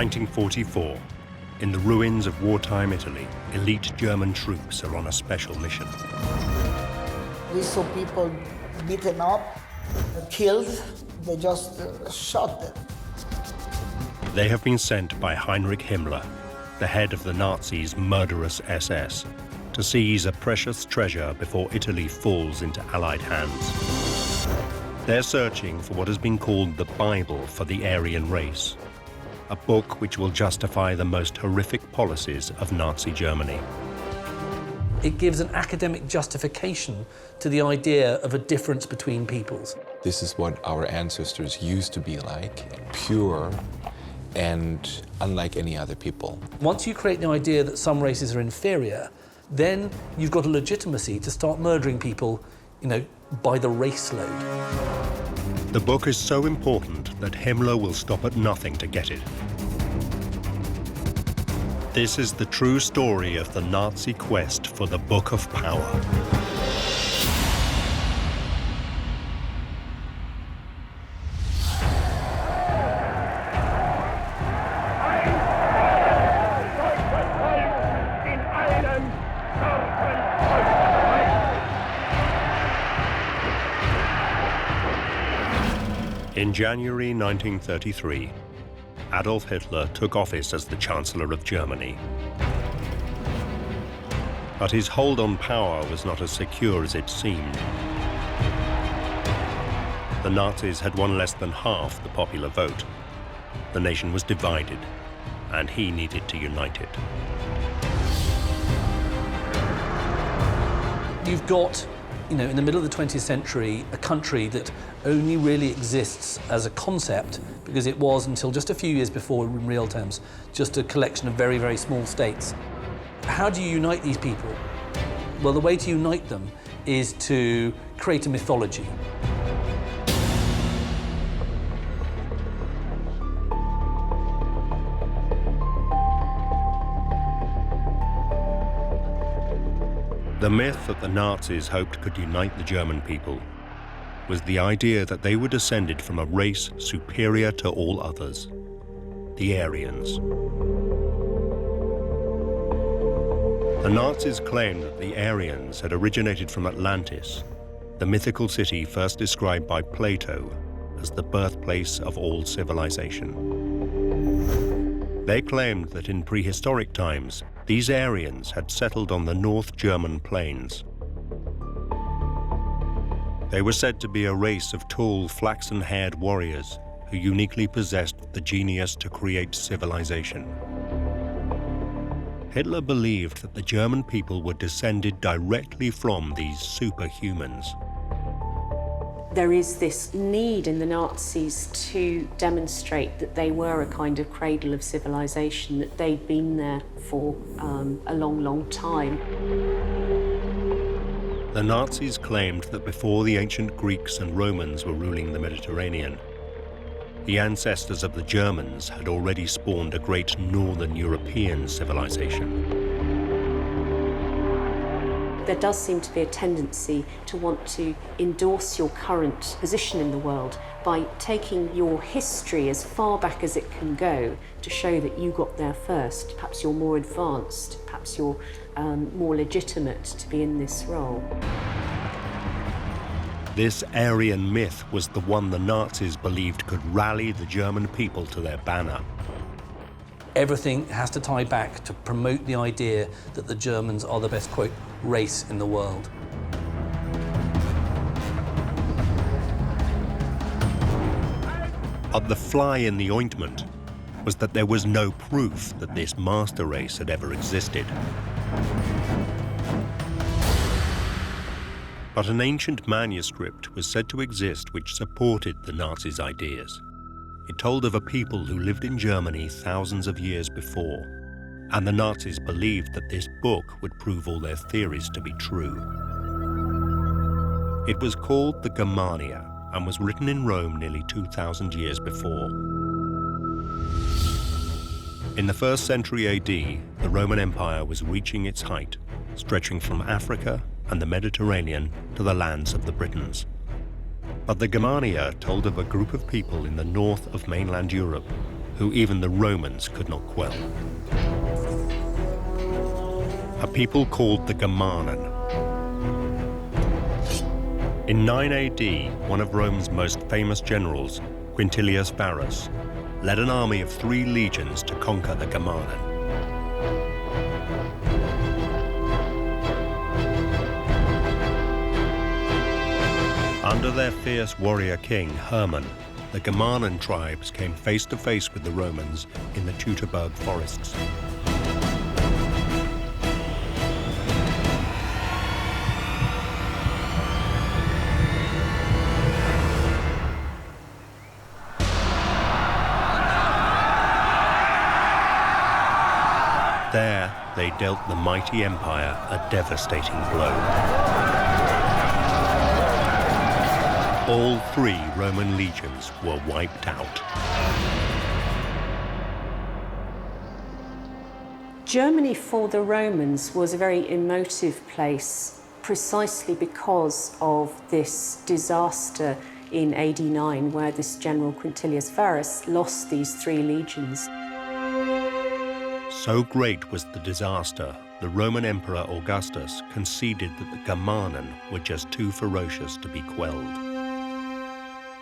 1944. In the ruins of wartime Italy, elite German troops are on a special mission. We saw people beaten up, killed. They just shot them. They have been sent by Heinrich Himmler, the head of the Nazis' murderous SS, to seize a precious treasure before Italy falls into Allied hands. They're searching for what has been called the Bible for the Aryan race, a book which will justify the most horrific policies of Nazi Germany. It gives an academic justification to the idea of a difference between peoples. This is what our ancestors used to be like, pure and unlike any other people. Once you create the idea that some races are inferior, then you've got a legitimacy to start murdering people, by the race load. The book is so important that Himmler will stop at nothing to get it. This is the true story of the Nazi quest for the Book of Power. In January 1933, Adolf Hitler took office as the Chancellor of Germany. But his hold on power was not as secure as it seemed. The Nazis had won less than half the popular vote. The nation was divided, and he needed to unite it. You've got, in the middle of the 20th century, a country that only really exists as a concept because it was, until just a few years before, in real terms, just a collection of very, very small states. How do you unite these people? Well, the way to unite them is to create a mythology. The myth that the Nazis hoped could unite the German people was the idea that they were descended from a race superior to all others, the Aryans. The Nazis claimed that the Aryans had originated from Atlantis, the mythical city first described by Plato as the birthplace of all civilization. They claimed that in prehistoric times, these Aryans had settled on the North German plains. They were said to be a race of tall, flaxen-haired warriors who uniquely possessed the genius to create civilization. Hitler believed that the German people were descended directly from these superhumans. There is this need in the Nazis to demonstrate that they were a kind of cradle of civilization, that they'd been there for a long, long time. The Nazis claimed that before the ancient Greeks and Romans were ruling the Mediterranean, the ancestors of the Germans had already spawned a great northern European civilization. There does seem to be a tendency to want to endorse your current position in the world by taking your history as far back as it can go to show that you got there first. Perhaps you're more advanced, perhaps you're more legitimate to be in this role. This Aryan myth was the one the Nazis believed could rally the German people to their banner. Everything has to tie back to promote the idea that the Germans are the best, quote, race in the world. But the fly in the ointment was that there was no proof that this master race had ever existed. But an ancient manuscript was said to exist which supported the Nazis' ideas. It told of a people who lived in Germany thousands of years before, and the Nazis believed that this book would prove all their theories to be true. It was called the Germania and was written in Rome nearly 2,000 years before. In the 1st century AD, the Roman Empire was reaching its height, stretching from Africa and the Mediterranean to the lands of the Britons. But the Germania told of a group of people in the north of mainland Europe who even the Romans could not quell. A people called the Germanen. In 9 AD, one of Rome's most famous generals, Quintilius Varus, led an army of 3 legions to conquer the Germanen. Under their fierce warrior king, Hermann, the Germanen tribes came face to face with the Romans in the Teutoburg forests. There, they dealt the mighty empire a devastating blow. All 3 Roman legions were wiped out. Germany for the Romans was a very emotive place, precisely because of this disaster in AD 9, where this general Quintilius Varus lost these 3 legions. So great was the disaster, the Roman Emperor Augustus conceded that the Germanen were just too ferocious to be quelled.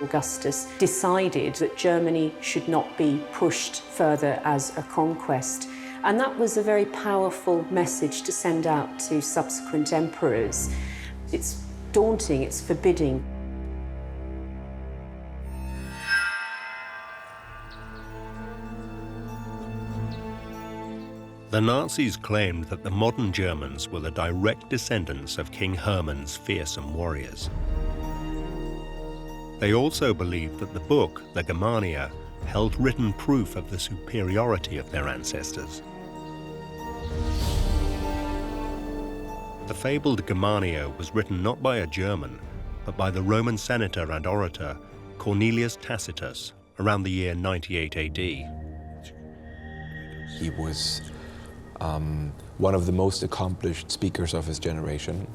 Augustus decided that Germany should not be pushed further as a conquest. And that was a very powerful message to send out to subsequent emperors. It's daunting, it's forbidding. The Nazis claimed that the modern Germans were the direct descendants of King Hermann's fearsome warriors. They also believed that the book, the Germania, held written proof of the superiority of their ancestors. The fabled Germania was written not by a German, but by the Roman senator and orator Cornelius Tacitus around the year 98 AD. He was one of the most accomplished speakers of his generation,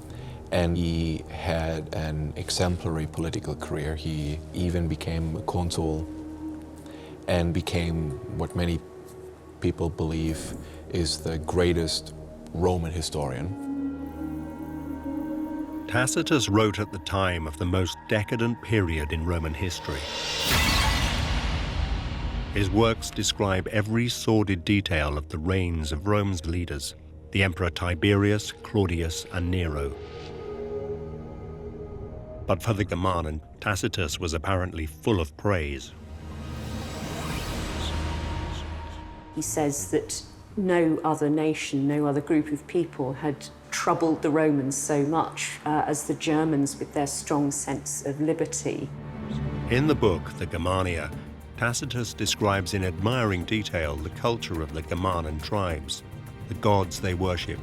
and he had an exemplary political career. He even became a consul and became what many people believe is the greatest Roman historian. Tacitus wrote at the time of the most decadent period in Roman history. His works describe every sordid detail of the reigns of Rome's leaders, the Emperor Tiberius, Claudius, and Nero. But for the Germanen, Tacitus was apparently full of praise. He says that no other nation, no other group of people had troubled the Romans so much as the Germans with their strong sense of liberty. In the book, the Germania, Tacitus describes in admiring detail the culture of the Germanen tribes, the gods they worship,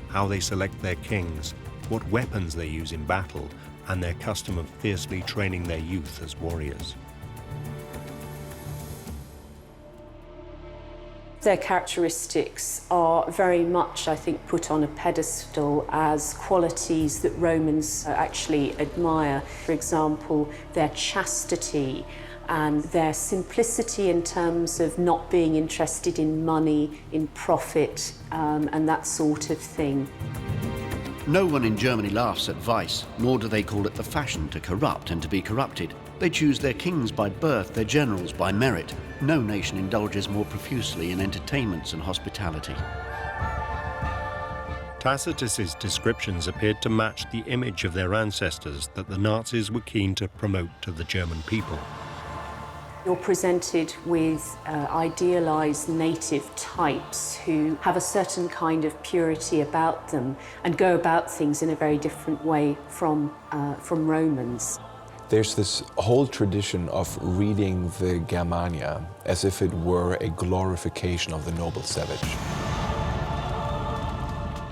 how they select their kings, what weapons they use in battle, and their custom of fiercely training their youth as warriors. Their characteristics are very much, I think, put on a pedestal as qualities that Romans actually admire. For example, their chastity and their simplicity in terms of not being interested in money, in profit, and that sort of thing. No one in Germany laughs at vice, nor do they call it the fashion to corrupt and to be corrupted. They choose their kings by birth, their generals by merit. No nation indulges more profusely in entertainments and hospitality. Tacitus's descriptions appeared to match the image of their ancestors that the Nazis were keen to promote to the German people. You're presented with idealized native types who have a certain kind of purity about them and go about things in a very different way from Romans. There's this whole tradition of reading the Germania as if it were a glorification of the noble savage.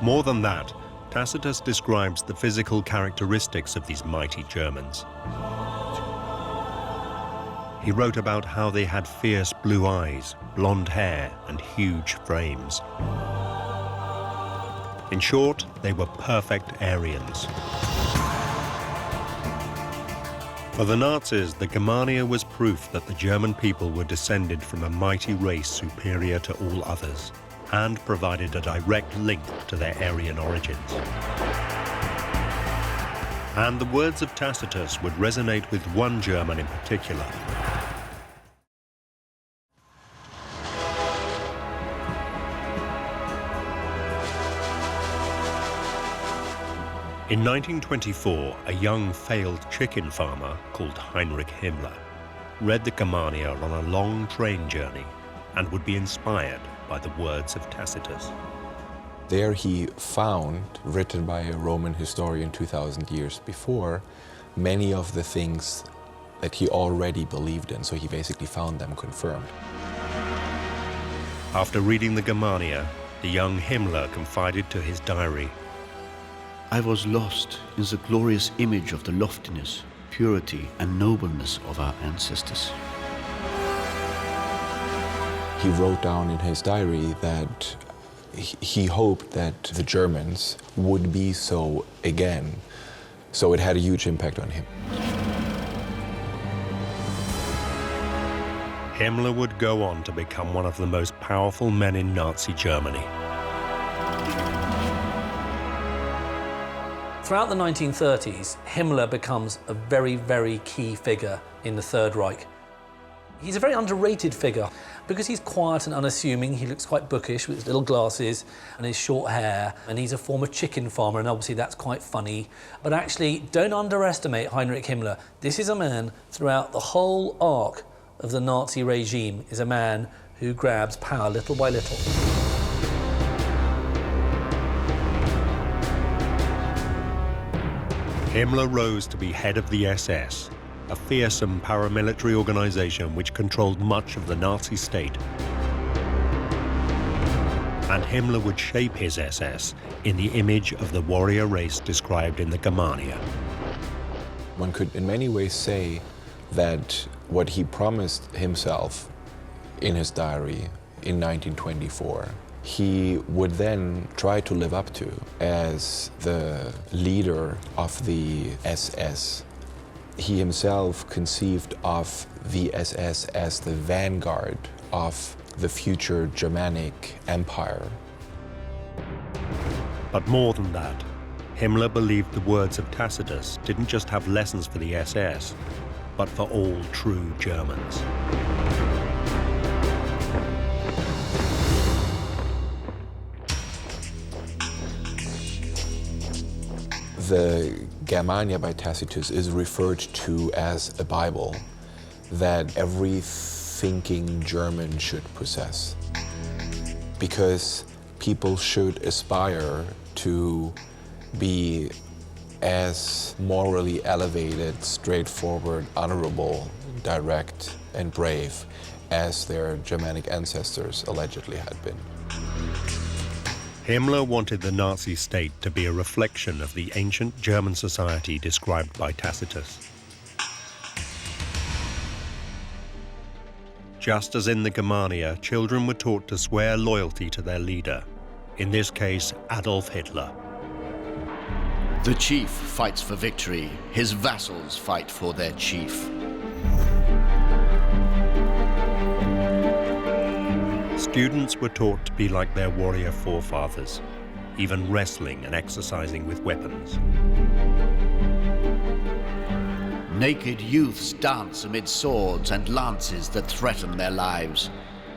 More than that, Tacitus describes the physical characteristics of these mighty Germans. He wrote about how they had fierce blue eyes, blonde hair, and huge frames. In short, they were perfect Aryans. For the Nazis, the Germania was proof that the German people were descended from a mighty race superior to all others, and provided a direct link to their Aryan origins. And the words of Tacitus would resonate with one German in particular. In 1924, a young failed chicken farmer called Heinrich Himmler read the Germania on a long train journey and would be inspired by the words of Tacitus. There he found, written by a Roman historian 2,000 years before, many of the things that he already believed in, so he basically found them confirmed. After reading the Germania, the young Himmler confided to his diary, I was lost in the glorious image of the loftiness, purity, and nobleness of our ancestors. He wrote down in his diary that he hoped that the Germans would be so again. So it had a huge impact on him. Himmler would go on to become one of the most powerful men in Nazi Germany. Throughout the 1930s, Himmler becomes a very, very key figure in the Third Reich. He's a very underrated figure because he's quiet and unassuming. He looks quite bookish with his little glasses and his short hair, and he's a former chicken farmer, and obviously that's quite funny. But actually, don't underestimate Heinrich Himmler. This is a man, throughout the whole arc of the Nazi regime, is a man who grabs power little by little. Himmler rose to be head of the SS, a fearsome paramilitary organization which controlled much of the Nazi state. And Himmler would shape his SS in the image of the warrior race described in the Germania. One could in many ways say that what he promised himself in his diary in 1924, he would then try to live up to as the leader of the SS. He himself conceived of the SS as the vanguard of the future Germanic Empire. But more than that, Himmler believed the words of Tacitus didn't just have lessons for the SS, but for all true Germans. The Germania by Tacitus is referred to as a Bible that every thinking German should possess, because people should aspire to be as morally elevated, straightforward, honorable, direct, and brave as their Germanic ancestors allegedly had been. Himmler wanted the Nazi state to be a reflection of the ancient German society described by Tacitus. Just as in the Germania, children were taught to swear loyalty to their leader, in this case, Adolf Hitler. The chief fights for victory. His vassals fight for their chief. Students were taught to be like their warrior forefathers, even wrestling and exercising with weapons. Naked youths dance amid swords and lances that threaten their lives.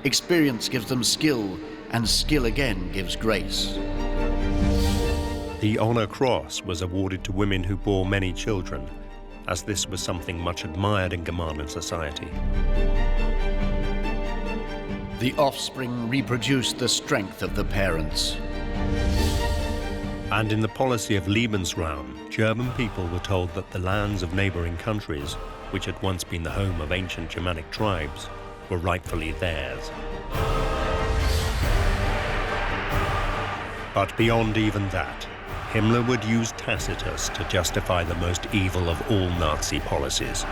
Experience gives them skill, and skill again gives grace. The Honor Cross was awarded to women who bore many children, as this was something much admired in Germanic society. The offspring reproduced the strength of the parents. And in the policy of Lebensraum, German people were told that the lands of neighboring countries, which had once been the home of ancient Germanic tribes, were rightfully theirs. But beyond even that, Himmler would use Tacitus to justify the most evil of all Nazi policies.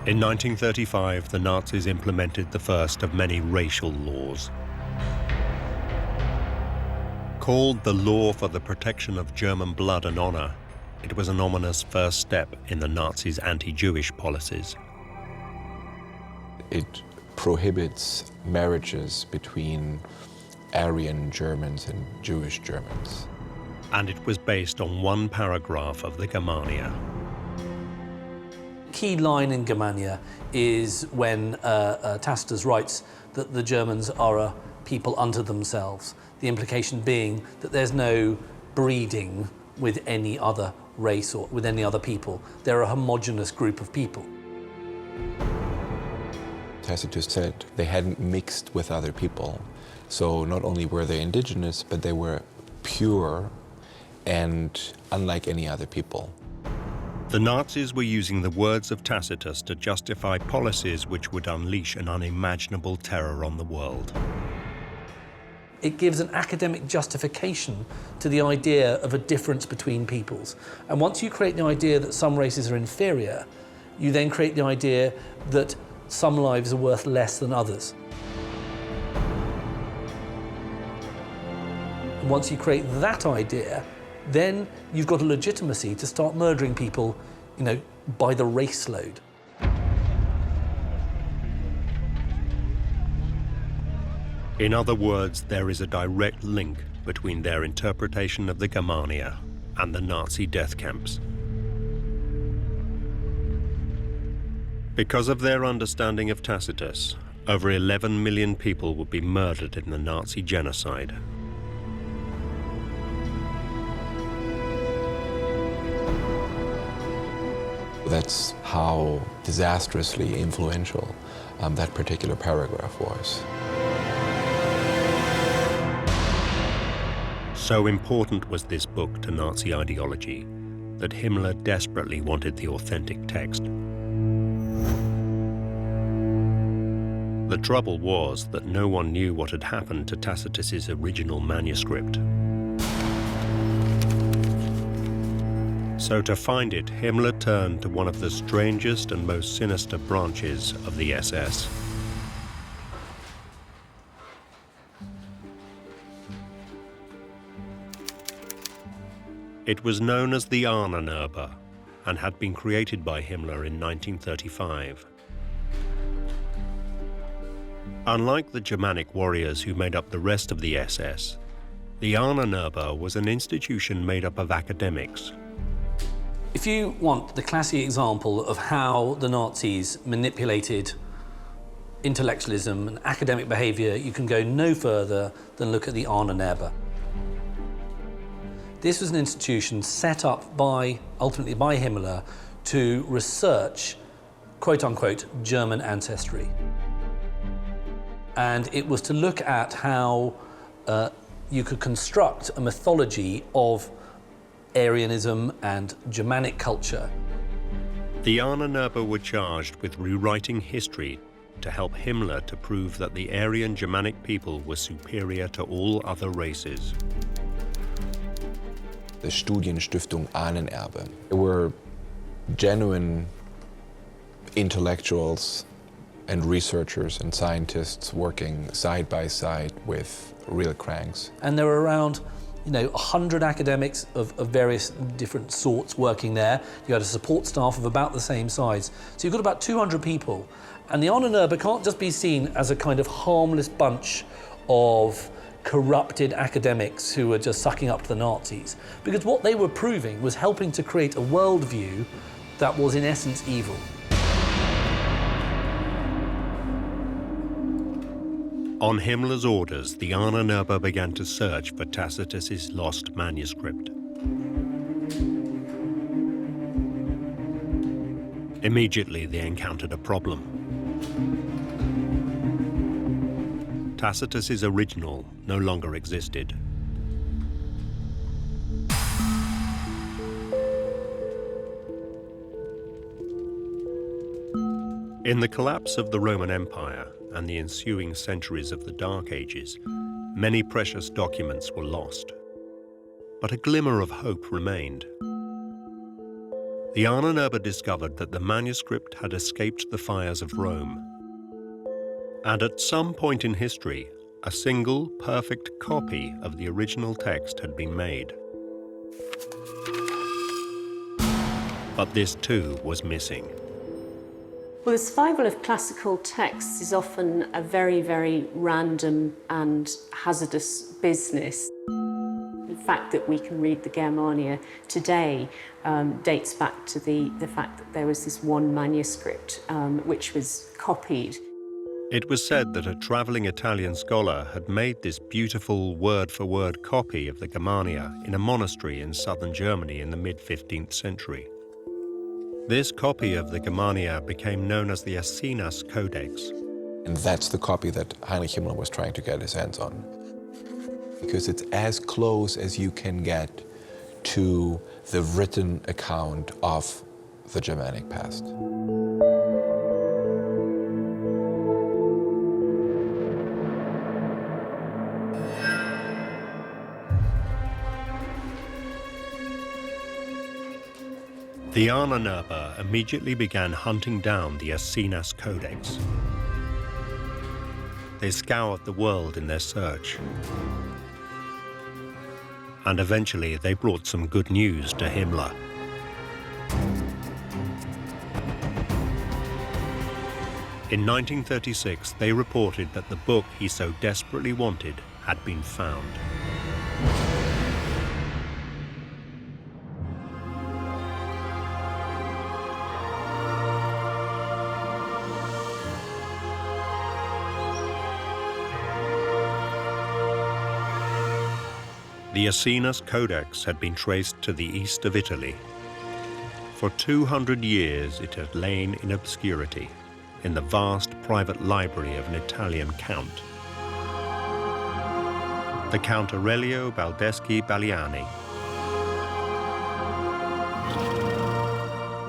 In 1935, the Nazis implemented the first of many racial laws. Called the Law for the Protection of German Blood and Honor, it was an ominous first step in the Nazis' anti-Jewish policies. It prohibits marriages between Aryan Germans and Jewish Germans. And it was based on one paragraph of the Germania. Key line in Germania is when Tacitus writes that the Germans are a people unto themselves, the implication being that there's no breeding with any other race or with any other people. They're a homogeneous group of people. Tacitus said they hadn't mixed with other people. So not only were they indigenous, but they were pure and unlike any other people. The Nazis were using the words of Tacitus to justify policies which would unleash an unimaginable terror on the world. It gives an academic justification to the idea of a difference between peoples. And once you create the idea that some races are inferior, you then create the idea that some lives are worth less than others. And once you create that idea, then you've got a legitimacy to start murdering people, by the race load. In other words, there is a direct link between their interpretation of the Germania and the Nazi death camps. Because of their understanding of Tacitus, over 11 million people would be murdered in the Nazi genocide. That's how disastrously influential that particular paragraph was. So important was this book to Nazi ideology that Himmler desperately wanted the authentic text. The trouble was that no one knew what had happened to Tacitus's original manuscript. So to find it, Himmler turned to one of the strangest and most sinister branches of the SS. It was known as the Unravel and had been created by Himmler in 1935. Unlike the Germanic warriors who made up the rest of the SS, the Unravel was an institution made up of academics. If you want the classic example of how the Nazis manipulated intellectualism and academic behavior, you can go no further than look at the Unravel. This was an institution set up ultimately by Himmler to research, quote-unquote, German ancestry. And it was to look at how you could construct a mythology of Aryanism and Germanic culture. The Unravel were charged with rewriting history to help Himmler to prove that the Aryan Germanic people were superior to all other races. The Studienstiftung Ahnenerbe. There were genuine intellectuals and researchers and scientists working side by side with real cranks. And there were around 100 academics of various different sorts working there. You had a support staff of about the same size. So you've got about 200 people. And the Unravel can't just be seen as a kind of harmless bunch of corrupted academics who were just sucking up to the Nazis. Because what they were proving was helping to create a worldview that was in essence evil. On Himmler's orders, the Unravel began to search for Tacitus's lost manuscript. Immediately, they encountered a problem. Tacitus's original no longer existed. In the collapse of the Roman Empire and the ensuing centuries of the Dark Ages, many precious documents were lost. But a glimmer of hope remained. The Unravel discovered that the manuscript had escaped the fires of Rome. And at some point in history, A single, perfect copy of the original text had been made. But this too was missing. Well, the survival of classical texts is often a very, very random and hazardous business. The fact that we can read the Germania today dates back to the fact that there was this one manuscript which was copied. It was said that a travelling Italian scholar had made this beautiful word-for-word copy of the Germania in a monastery in southern Germany in the mid-15th century. This copy of the Germania became known as the Aeschines Codex. And that's the copy that Heinrich Himmler was trying to get his hands on. Because it's as close as you can get to the written account of the Germanic past. The Ahnenerbe immediately began hunting down the Aeschines Codex. They scoured the world in their search. And eventually they brought some good news to Himmler. In 1936, they reported that the book he so desperately wanted had been found. The Aeschines Codex had been traced to the east of Italy. For 200 years it had lain in obscurity in the vast private library of an Italian count, the Count Aurelio Baldeschi Baliani.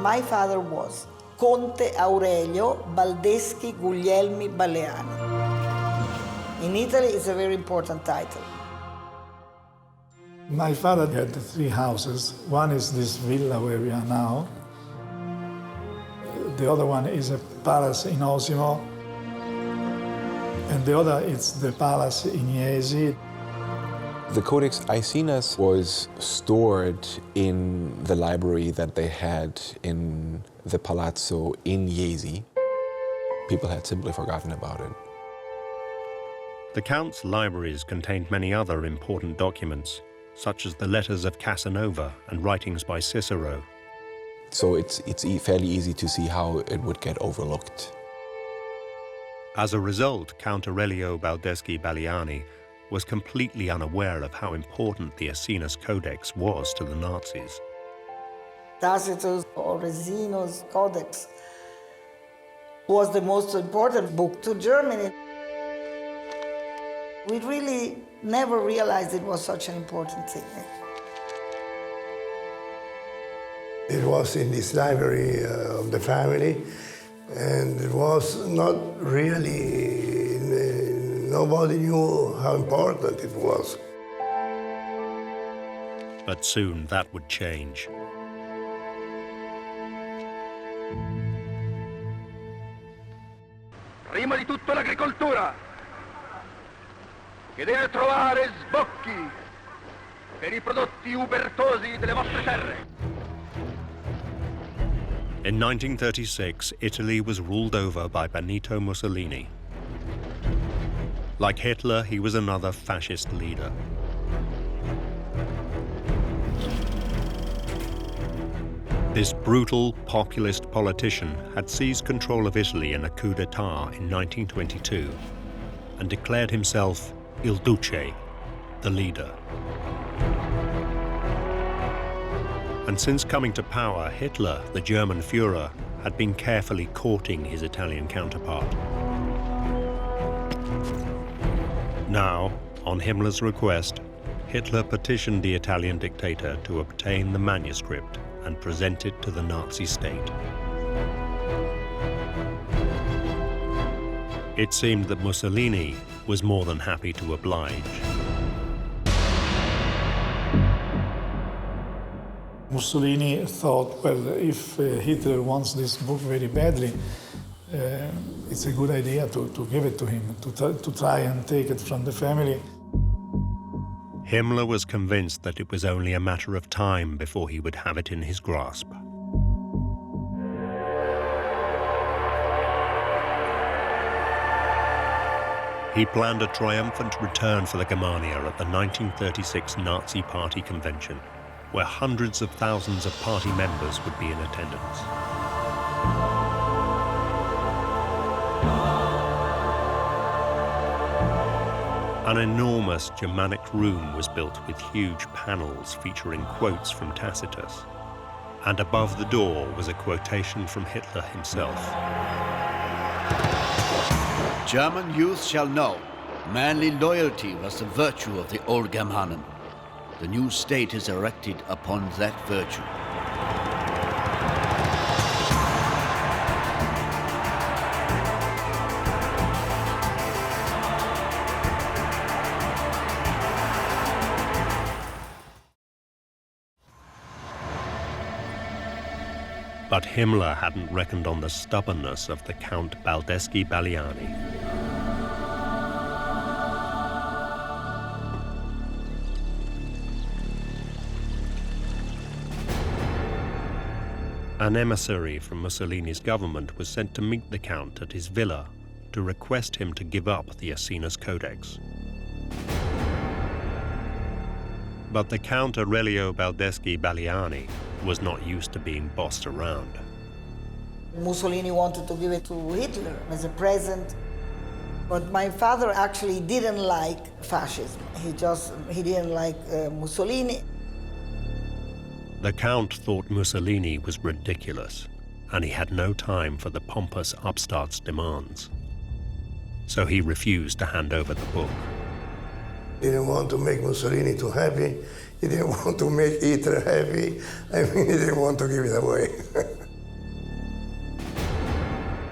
My father was Conte Aurelio Baldeschi Guglielmi Baleani. In Italy, it's a very important title. My father had 3 houses. One is this villa where we are now. The other one is a palace in Osimo. And the other is the palace in Iesi. The Codex Aeschines was stored in the library that they had in the Palazzo in Iesi. People had simply forgotten about it. The Count's libraries contained many other important documents, such as the letters of Casanova and writings by Cicero. So it's fairly easy to see how it would get overlooked. As a result, Count Aurelio Baldeschi Baliani was completely unaware of how important the Aeschines Codex was to the Nazis. Tacitus or Aeschines Codex was the most important book to Germany. We really never realized it was such an important thing. It was in this library of the family, and it was not really, nobody knew how important it was. But soon that would change. Prima di tutto l'agricoltura, che deve trovare sbocchi per I prodotti ubertosi delle vostre terre. In 1936, Italy was ruled over by Benito Mussolini. Like Hitler, he was another fascist leader. This brutal, populist politician had seized control of Italy in a coup d'etat in 1922 and declared himself Il Duce, the leader. And since coming to power, Hitler, the German Führer, had been carefully courting his Italian counterpart. Now, on Himmler's request, Hitler petitioned the Italian dictator to obtain the manuscript and present it to the Nazi state. It seemed that Mussolini was more than happy to oblige. Mussolini thought, well, if Hitler wants this book very badly, it's a good idea to give it to him, to try and take it from the family. Himmler was convinced that it was only a matter of time before he would have it in his grasp. He planned a triumphant return for the Germania at the 1936 Nazi Party convention, where hundreds of thousands of party members would be in attendance. An enormous Germanic room was built with huge panels featuring quotes from Tacitus, and above the door was a quotation from Hitler himself. German youth shall know, manly loyalty was the virtue of the old Germanen. The new state is erected upon that virtue. But Himmler hadn't reckoned on the stubbornness of the Count Baldeschi-Balliani. An emissary from Mussolini's government was sent to meet the Count at his villa to request him to give up the Aquinas Codex. But the Count Aurelio Baldeschi-Balliani was not used to being bossed around. Mussolini wanted to give it to Hitler as a present, but my father actually didn't like fascism. He didn't like Mussolini. The Count thought Mussolini was ridiculous, and he had no time for the pompous upstart's demands. So he refused to hand over the book. He didn't want to make Mussolini too happy. He didn't want to make Hitler happy. I mean, he didn't want to give it away.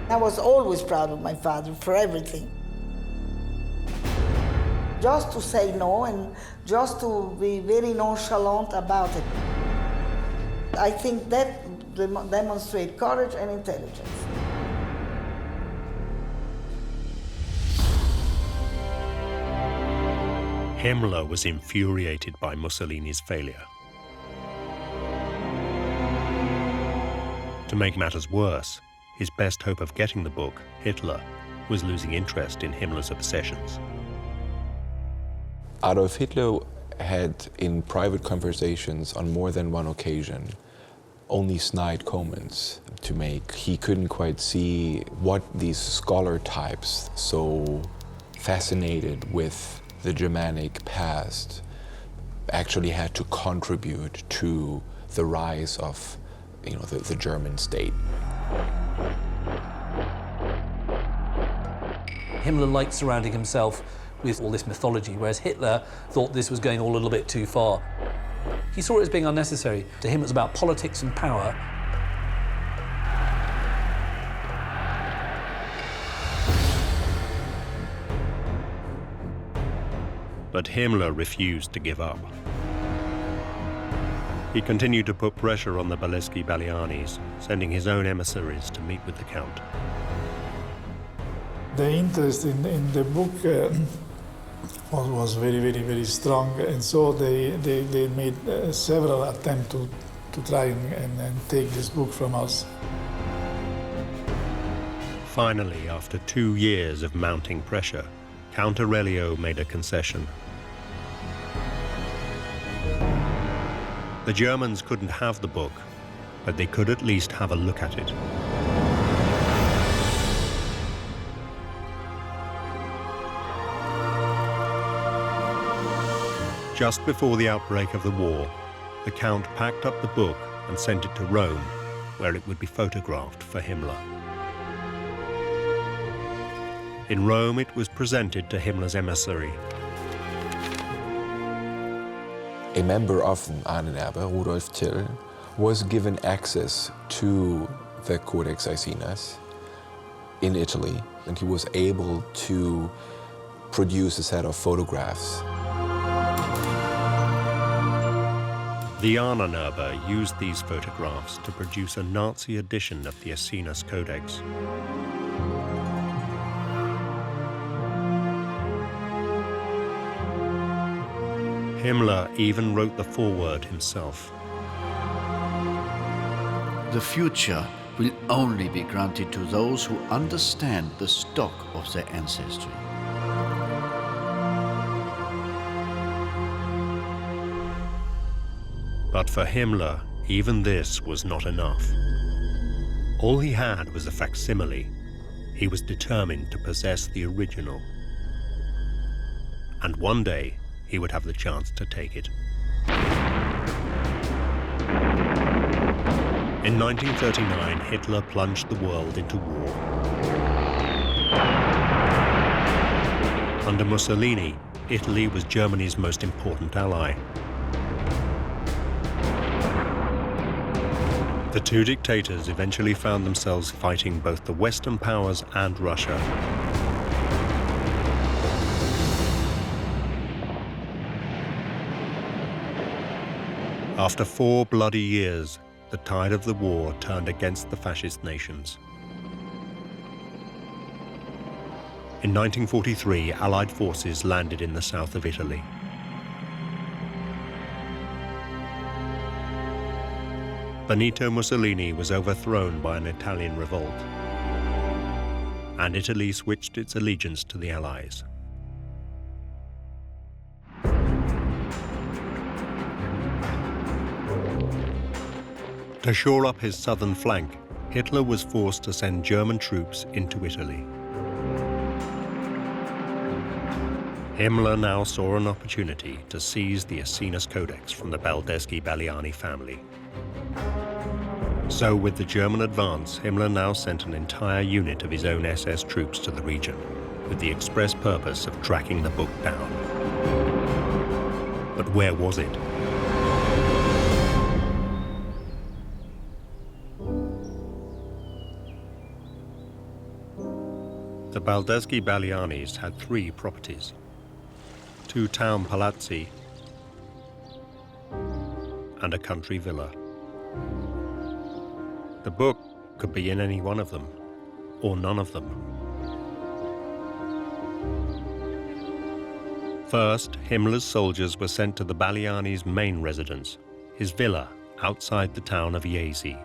I was always proud of my father for everything. Just to say no and just to be very nonchalant about it. I think that demonstrates courage and intelligence. Himmler was infuriated by Mussolini's failure. To make matters worse, his best hope of getting the book, Hitler, was losing interest in Himmler's obsessions. Adolf Hitler had, in private conversations on more than one occasion, only snide comments to make. He couldn't quite see what these scholar types, so fascinated with the Germanic past, actually had to contribute to the rise of, the German state. Himmler liked surrounding himself with all this mythology, whereas Hitler thought this was going all a little bit too far. He saw it as being unnecessary. To him, it was about politics and power. But Himmler refused to give up. He continued to put pressure on the Baldeschi-Ballianis, sending his own emissaries to meet with the Count. The interest in the book was very, very, very strong, and so they made several attempts to try and take this book from us. Finally, after 2 years of mounting pressure, Count Aurelio made a concession. The Germans couldn't have the book, but they could at least have a look at it. Just before the outbreak of the war, the Count packed up the book and sent it to Rome, where it would be photographed for Himmler. In Rome, it was presented to Himmler's emissary. A member of Ahnenerbe, Rudolf Till, was given access to the Codex Aquinas in Italy, and he was able to produce a set of photographs. The Ahnenerbe used these photographs to produce a Nazi edition of the Aquinas Codex. Himmler even wrote the foreword himself. The future will only be granted to those who understand the stock of their ancestry. But for Himmler, even this was not enough. All he had was a facsimile. He was determined to possess the original. And one day, he would have the chance to take it. In 1939, Hitler plunged the world into war. Under Mussolini, Italy was Germany's most important ally. The two dictators eventually found themselves fighting both the Western powers and Russia. After 4 bloody years, the tide of the war turned against the fascist nations. In 1943, Allied forces landed in the south of Italy. Benito Mussolini was overthrown by an Italian revolt, and Italy switched its allegiance to the Allies. To shore up his southern flank, Hitler was forced to send German troops into Italy. Himmler now saw an opportunity to seize the Asinus Codex from the Baldeschi-Balliani family. So with the German advance, Himmler now sent an entire unit of his own SS troops to the region, with the express purpose of tracking the book down. But where was it? The Baldeschi-Ballianis had 3 properties: 2 town palazzi and a country villa. The book could be in any one of them, or none of them. First, Himmler's soldiers were sent to the Balliani's main residence, his villa outside the town of Jesi.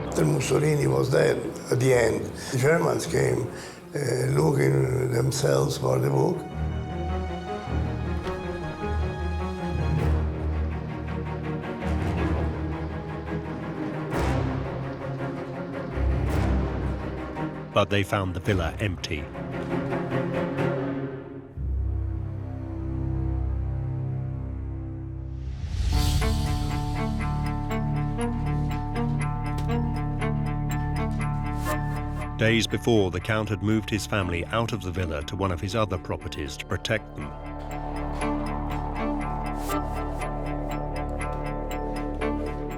After Mussolini was dead, at the end, the Germans came looking themselves for the book. But they found the villa empty. Days before, the Count had moved his family out of the villa to one of his other properties to protect them.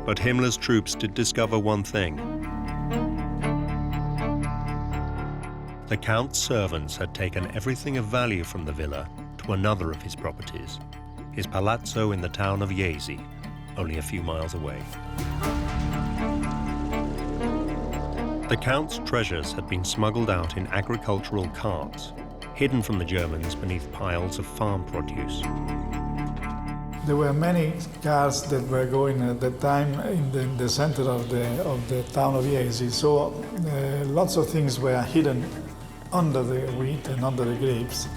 But Himmler's troops did discover one thing. The Count's servants had taken everything of value from the villa to another of his properties, his palazzo in the town of Jesi, only a few miles away. The Count's treasures had been smuggled out in agricultural carts, hidden from the Germans beneath piles of farm produce. There were many cars that were going at that time in the center of the town of Jesi, so lots of things were hidden under the wheat and under the grapes.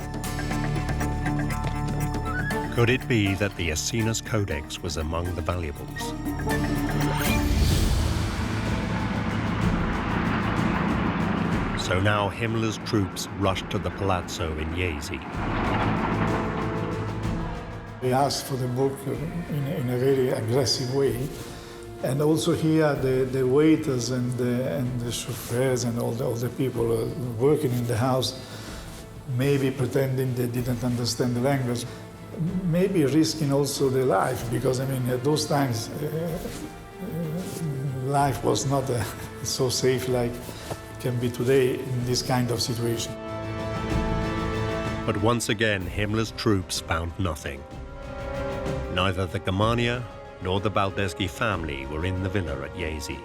Could it be that the Asinus Codex was among the valuables? So now Himmler's troops rushed to the palazzo in Jesi. They asked for the book in a very aggressive way. And also here, the waiters and the chauffeurs and all the people working in the house, maybe pretending they didn't understand the language, maybe risking also their life, because I mean, at those times, life was not so safe like can be today in this kind of situation. But once again, Himmler's troops found nothing. Neither the Germania nor the Baldeschi family were in the villa at Jesi.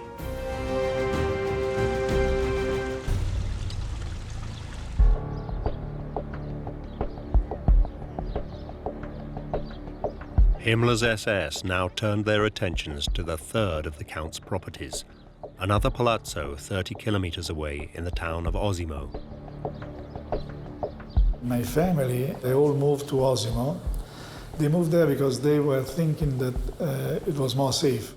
Himmler's SS now turned their attentions to the third of the Count's properties, another palazzo 30 kilometers away in the town of Osimo. My family, they all moved to Osimo. They moved there because they were thinking that it was more safe.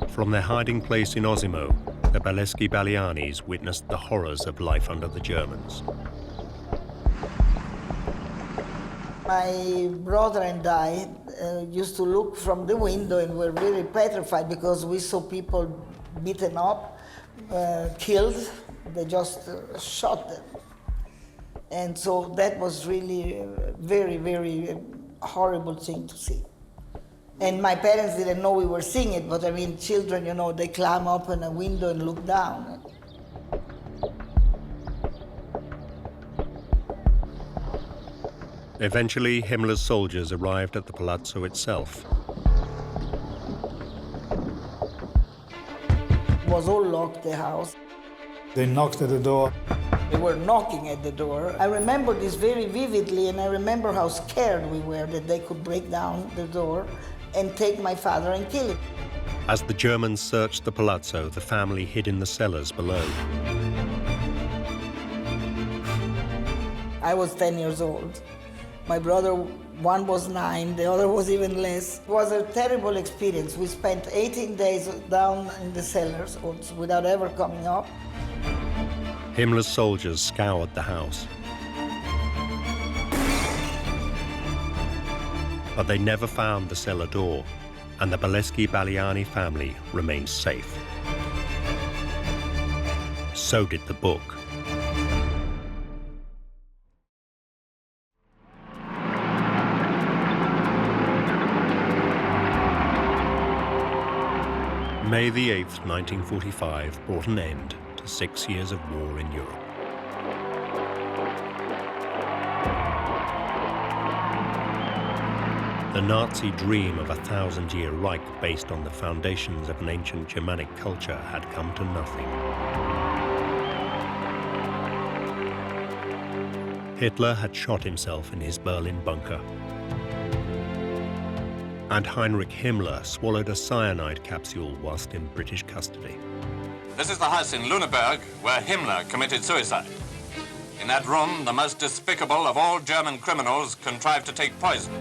From their hiding place in Osimo, the Belleschi-Balianis witnessed the horrors of life under the Germans. My brother and I used to look from the window and were really petrified because we saw people beaten up, killed. They just shot them. And so that was really a very, very horrible thing to see. And my parents didn't know we were seeing it, but I mean, children, you know, they climb up on a window and look down. Eventually, Himmler's soldiers arrived at the palazzo itself. It was all locked, the house. They knocked at the door. They were knocking at the door. I remember this very vividly, and I remember how scared we were that they could break down the door and take my father and kill him. As the Germans searched the palazzo, the family hid in the cellars below. I was 10 years old. My brother, one was 9, the other was even less. It was a terrible experience. We spent 18 days down in the cellars without ever coming up. Himmler's soldiers scoured the house. But they never found the cellar door, and the Belleschi-Baliani family remained safe. So did the book. May the 8th, 1945 brought an end to 6 years of war in Europe. The Nazi dream of a 1,000-year Reich based on the foundations of an ancient Germanic culture had come to nothing. Hitler had shot himself in his Berlin bunker. And Heinrich Himmler swallowed a cyanide capsule whilst in British custody. This is the house in Lüneburg where Himmler committed suicide. In that room, the most despicable of all German criminals contrived to take poison.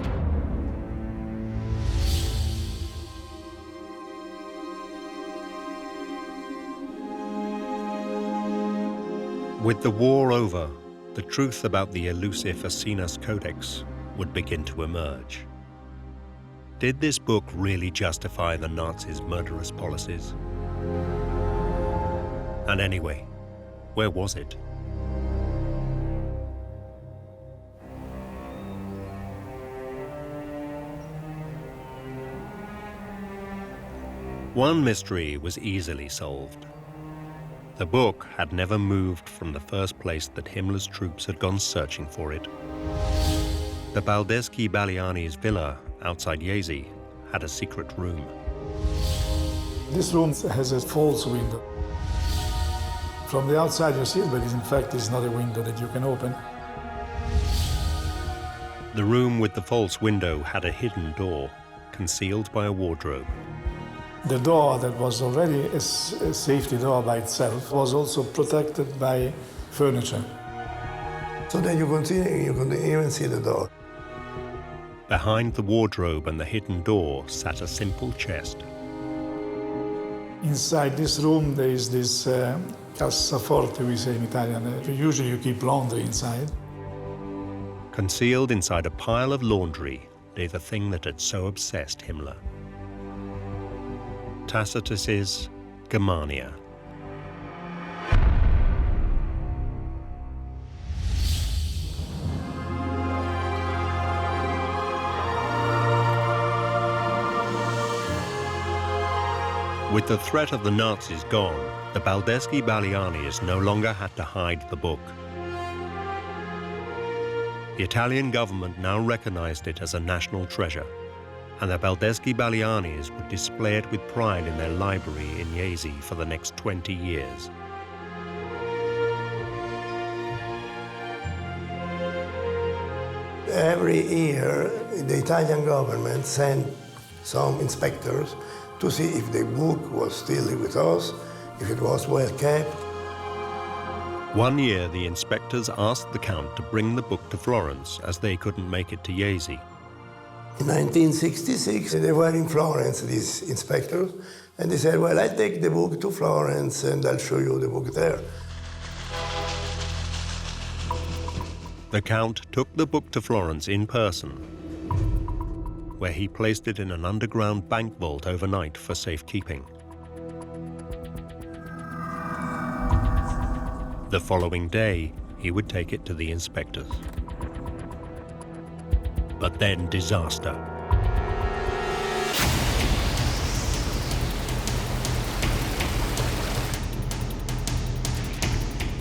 With the war over, the truth about the elusive Asinus Codex would begin to emerge. Did this book really justify the Nazis' murderous policies? And anyway, where was it? One mystery was easily solved. The book had never moved from the first place that Himmler's troops had gone searching for it. The Baldeschi-Baliani's villa outside Jesi had a secret room. This room has a false window. From the outside you see it, but in fact it's not a window that you can open. The room with the false window had a hidden door, concealed by a wardrobe. The door that was already a safety door by itself was also protected by furniture. So that you could even see the door. Behind the wardrobe and the hidden door sat a simple chest. Inside this room there is this cassaforte, we say in Italian. Usually you keep laundry inside. Concealed inside a pile of laundry lay the thing that had so obsessed Himmler. Tacitus's Germania. With the threat of the Nazis gone, the Baldeschi-Balianis no longer had to hide the book. The Italian government now recognized it as a national treasure, and the Baldeschi-Balianis would display it with pride in their library in Jesi for the next 20 years. Every year, the Italian government sent some inspectors to see if the book was still with us, if it was well kept. One year, the inspectors asked the Count to bring the book to Florence, as they couldn't make it to Jesi. In 1966, they were in Florence, these inspectors, and they said, well, I'll take the book to Florence and I'll show you the book there. The Count took the book to Florence in person, where he placed it in an underground bank vault overnight for safekeeping. The following day, he would take it to the inspectors. But then disaster.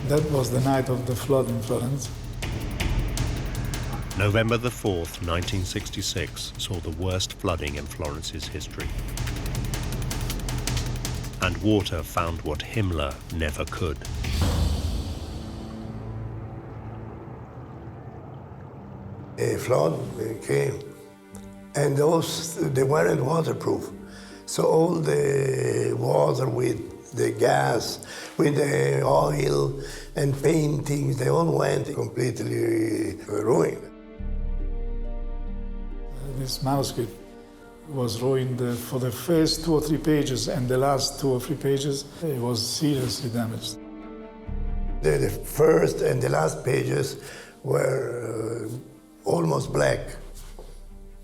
That was the night of the flood in Florence. November the 4th, 1966, saw the worst flooding in Florence's history. And water found what Himmler never could. A flood came, and they weren't waterproof. So all the water with the gas, with the oil and paintings, they all went completely ruined. This manuscript was ruined for the first 2 or 3 pages, and the last 2 or 3 pages, it was seriously damaged. The first and the last pages were almost black.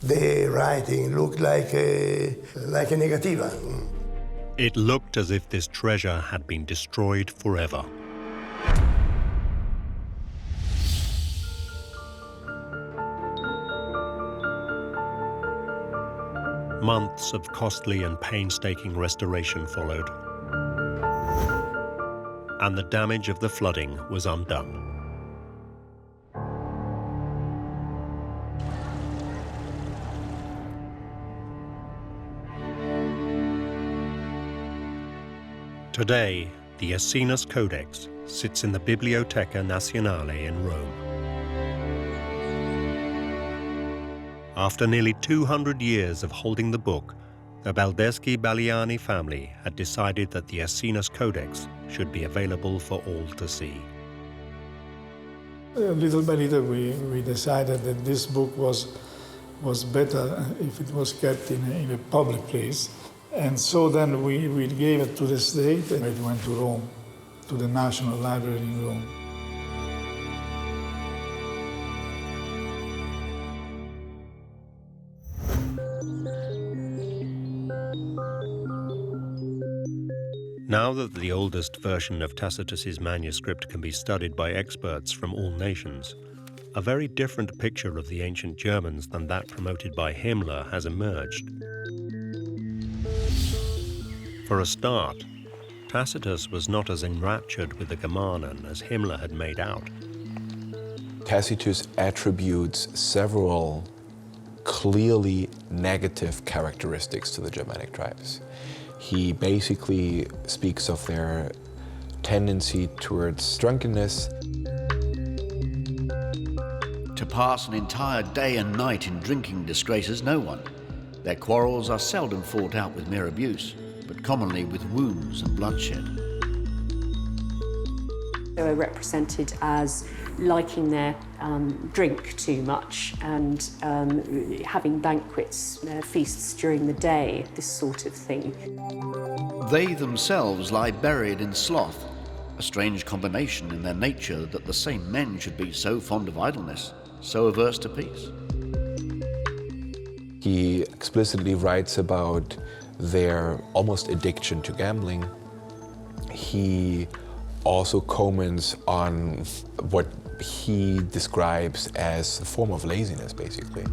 The writing looked like a negativa. It looked as if this treasure had been destroyed forever. Months of costly and painstaking restoration followed, and the damage of the flooding was undone. Today, the Essenes Codex sits in the Biblioteca Nazionale in Rome. After nearly 200 years of holding the book, the Baldeschi-Baliani family had decided that the Essenes Codex should be available for all to see. Little by little, we decided that this book was better if it was kept in a public place. And so then we gave it to the state, and it went to Rome, to the National Library in Rome. Now that the oldest version of Tacitus's manuscript can be studied by experts from all nations, a very different picture of the ancient Germans than that promoted by Himmler has emerged. For a start, Tacitus was not as enraptured with the Germanen as Himmler had made out. Tacitus attributes several clearly negative characteristics to the Germanic tribes. He basically speaks of their tendency towards drunkenness. To pass an entire day and night in drinking disgraces no one. Their quarrels are seldom fought out with mere abuse, but commonly with wounds and bloodshed. They were represented as liking their drink too much and having banquets, feasts during the day, this sort of thing. They themselves lie buried in sloth, a strange combination in their nature that the same men should be so fond of idleness, so averse to peace. He explicitly writes about their almost addiction to gambling. He also comments on what he describes as a form of laziness, basically.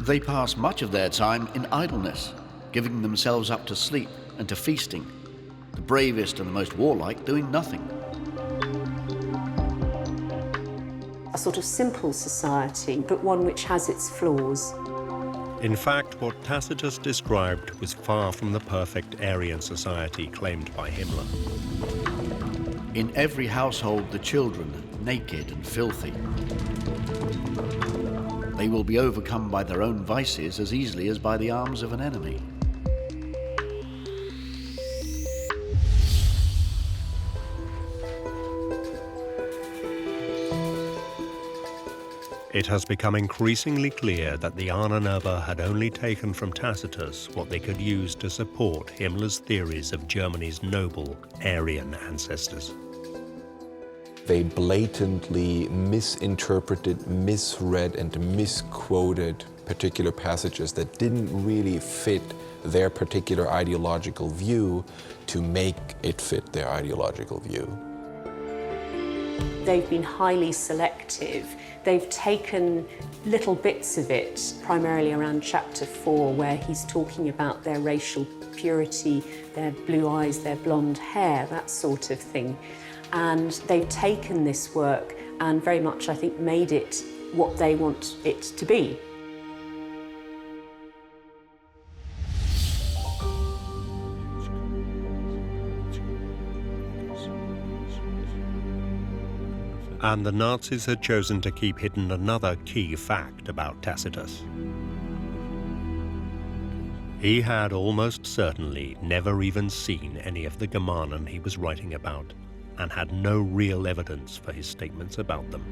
They pass much of their time in idleness, giving themselves up to sleep and to feasting, the bravest and the most warlike doing nothing. A sort of simple society, but one which has its flaws. In fact, what Tacitus described was far from the perfect Aryan society claimed by Himmler. In every household, the children, naked and filthy. They will be overcome by their own vices as easily as by the arms of an enemy. It has become increasingly clear that the Ahnenerbe had only taken from Tacitus what they could use to support Himmler's theories of Germany's noble Aryan ancestors. They blatantly misinterpreted, misread, and misquoted particular passages that didn't really fit their particular ideological view to make it fit their ideological view. They've been highly selective. They've taken little bits of it, primarily around chapter 4, where he's talking about their racial purity, their blue eyes, their blonde hair, that sort of thing. And they've taken this work and very much, I think, made it what they want it to be. And the Nazis had chosen to keep hidden another key fact about Tacitus. He had almost certainly never even seen any of the Germanen he was writing about, and had no real evidence for his statements about them.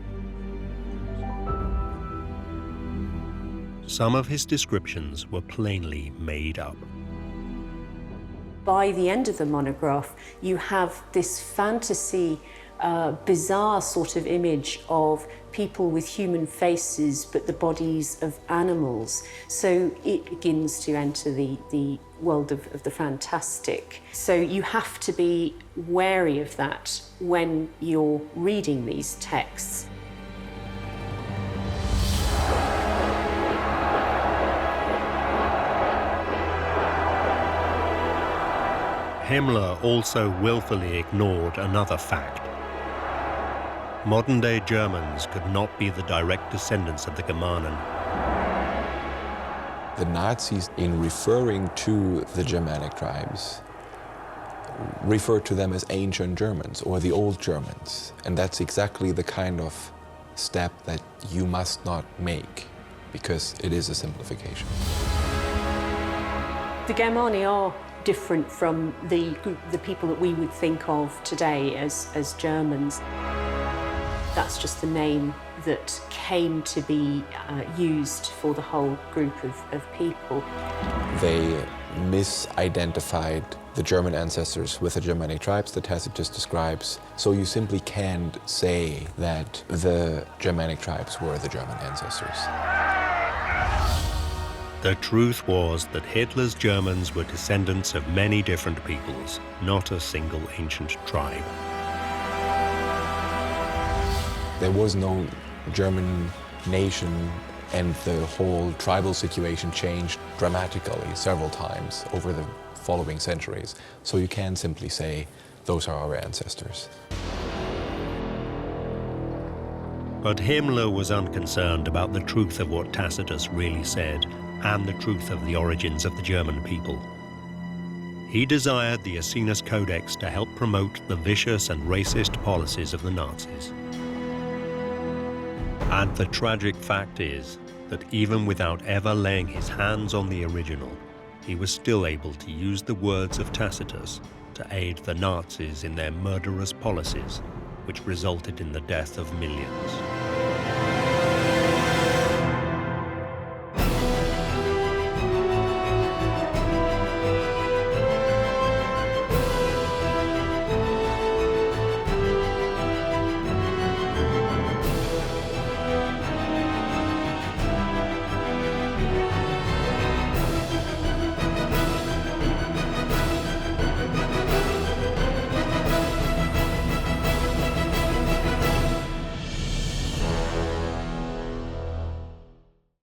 Some of his descriptions were plainly made up. By the end of the monograph, you have this fantasy, bizarre sort of image of people with human faces but the bodies of animals. So it begins to enter the world of the fantastic. So you have to be wary of that when you're reading these texts. Himmler also willfully ignored another fact. Modern-day Germans could not be the direct descendants of the Germanen. The Nazis, in referring to the Germanic tribes, referred to them as ancient Germans or the old Germans. And that's exactly the kind of step that you must not make, because it is a simplification. The Germani are different from the people that we would think of today as Germans. That's just the name that came to be used for the whole group of people. They misidentified the German ancestors with the Germanic tribes that Tacitus describes, so you simply can't say that the Germanic tribes were the German ancestors. The truth was that Hitler's Germans were descendants of many different peoples, not a single ancient tribe. There was no German nation, and the whole tribal situation changed dramatically several times over the following centuries. So you can't simply say, those are our ancestors. But Himmler was unconcerned about the truth of what Tacitus really said, and the truth of the origins of the German people. He desired the Asinus Codex to help promote the vicious and racist policies of the Nazis. And the tragic fact is that even without ever laying his hands on the original, he was still able to use the words of Tacitus to aid the Nazis in their murderous policies, which resulted in the death of millions.